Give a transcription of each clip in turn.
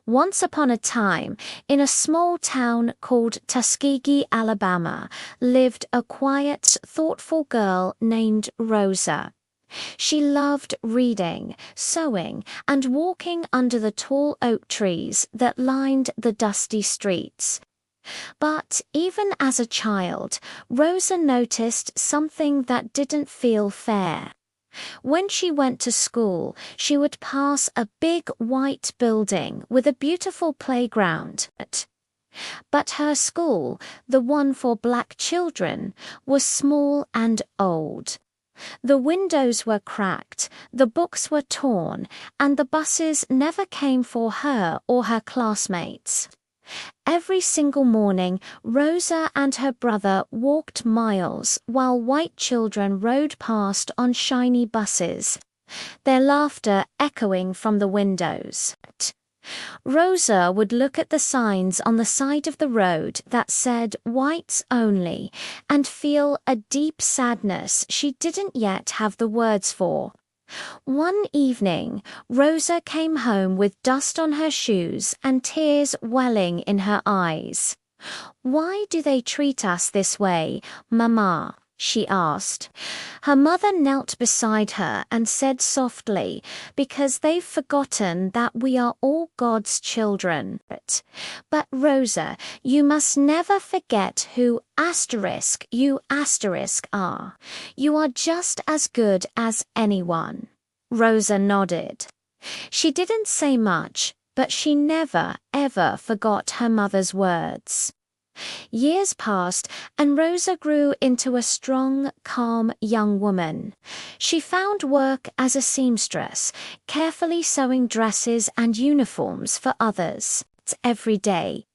Once upon a time, in a small town called Tuskegee, Alabama, lived a quiet, thoughtful girl named Rosa. She loved reading, sewing, and walking under the tall oak trees that lined the dusty streets. But even as a child, Rosa noticed something that didn't feel fair. When she went to school, she would pass a big white building with a beautiful playground. But her school, the one for black children, was small and old. The windows were cracked, the books were torn, and the buses never came for her or her classmates. Every single morning, Rosa and her brother walked miles while white children rode past on shiny buses, their laughter echoing from the windows. Rosa would look at the signs on the side of the road that said whites only and feel a deep sadness she didn't yet have the words for. One evening, Rosa came home with dust on her shoes and tears welling in her eyes. "Why do they treat us this way, Mama?" she asked. Her mother knelt beside her and said softly, "Because they've forgotten that we are all God's children. But Rosa, you must never forget who you are. You are just as good as anyone." Rosa nodded. She didn't say much, but she never, ever forgot her mother's words. Years passed, and Rosa grew into a strong, calm young woman. She found work as a seamstress, carefully sewing dresses and uniforms for others every day.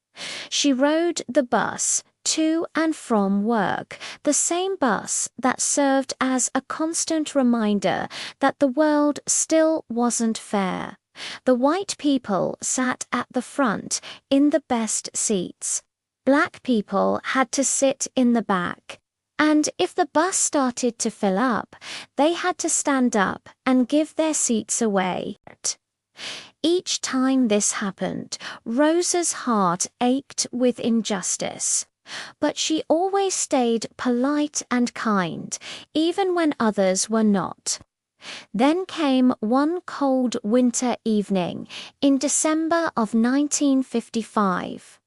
She rode the bus to and from work, the same bus that served as a constant reminder that the world still wasn't fair. The white people sat at the front in the best seats. Black people had to sit in the back, and if the bus started to fill up, they had to stand up and give their seats away. Each time this happened, Rosa's heart ached with injustice. But she always stayed polite and kind, even when others were not. Then came one cold winter evening in December of 1955.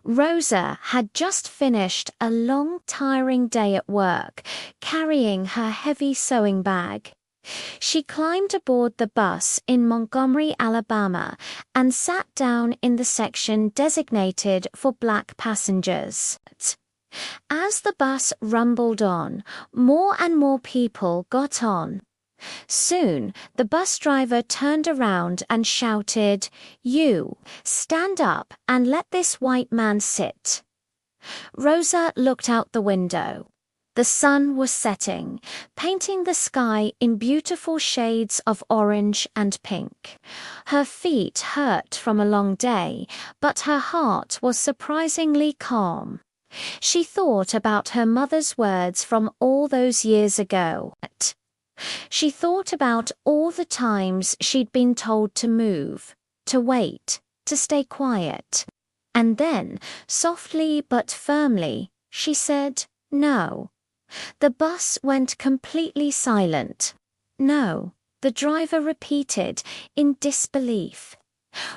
Rosa had just finished a long, tiring day at work, carrying her heavy sewing bag. She climbed aboard the bus in Montgomery, Alabama, and sat down in the section designated for black passengers. As the bus rumbled on, more and more people got on. Soon, the bus driver turned around and shouted, "You, stand up and let this white man sit." Rosa looked out the window. The sun was setting, painting the sky in beautiful shades of orange and pink. Her feet hurt from a long day, but her heart was surprisingly calm. She thought about her mother's words from all those years ago. She thought about all the times she'd been told to move, to wait, to stay quiet. And then, softly but firmly, she said, "No." The bus went completely silent. "No," the driver repeated, in disbelief.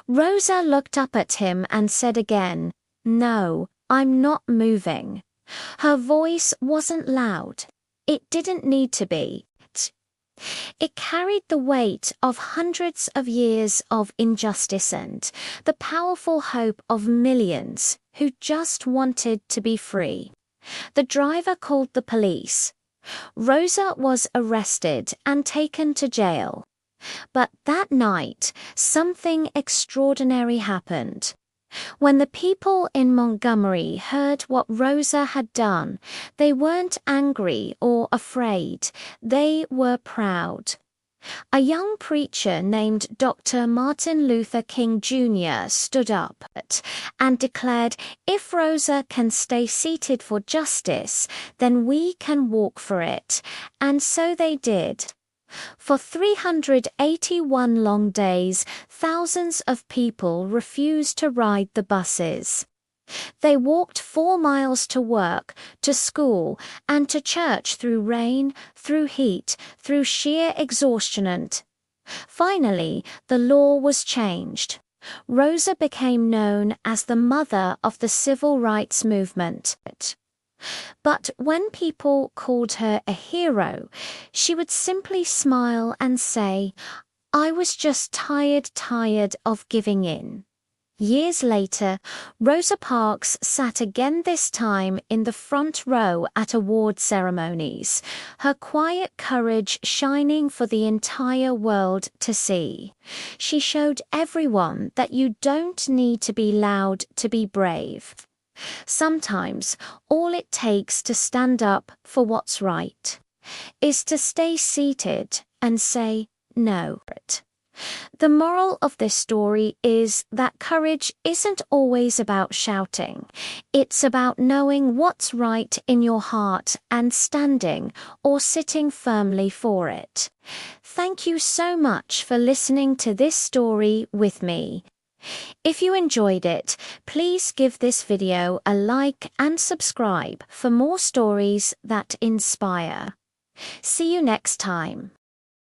Rosa looked up at him and said again, "No, I'm not moving." Her voice wasn't loud. It didn't need to be. It carried the weight of hundreds of years of injustice and the powerful hope of millions who just wanted to be free. The driver called the police. Rosa was arrested and taken to jail. But that night, something extraordinary happened. When the people in Montgomery heard what Rosa had done, they weren't angry or afraid, they were proud. A young preacher named Dr. Martin Luther King Jr. stood up and declared, "If Rosa can stay seated for justice, then we can walk for it." And so they did. For 381 long days, thousands of people refused to ride the buses. They walked 4 miles to work, to school, and to church through rain, through heat, through sheer exhaustion. Finally, the law was changed. Rosa became known as the mother of the civil rights movement. But when people called her a hero, she would simply smile and say, "I was just tired of giving in." Years later, Rosa Parks sat again, this time in the front row at award ceremonies, her quiet courage shining for the entire world to see. She showed everyone that you don't need to be loud to be brave. Sometimes all it takes to stand up for what's right is to stay seated and say no. The moral of this story is that courage isn't always about shouting. It's about knowing what's right in your heart and standing or sitting firmly for it. Thank you so much for listening to this story with me. If you enjoyed it, please give this video a like and subscribe for more stories that inspire. See you next time.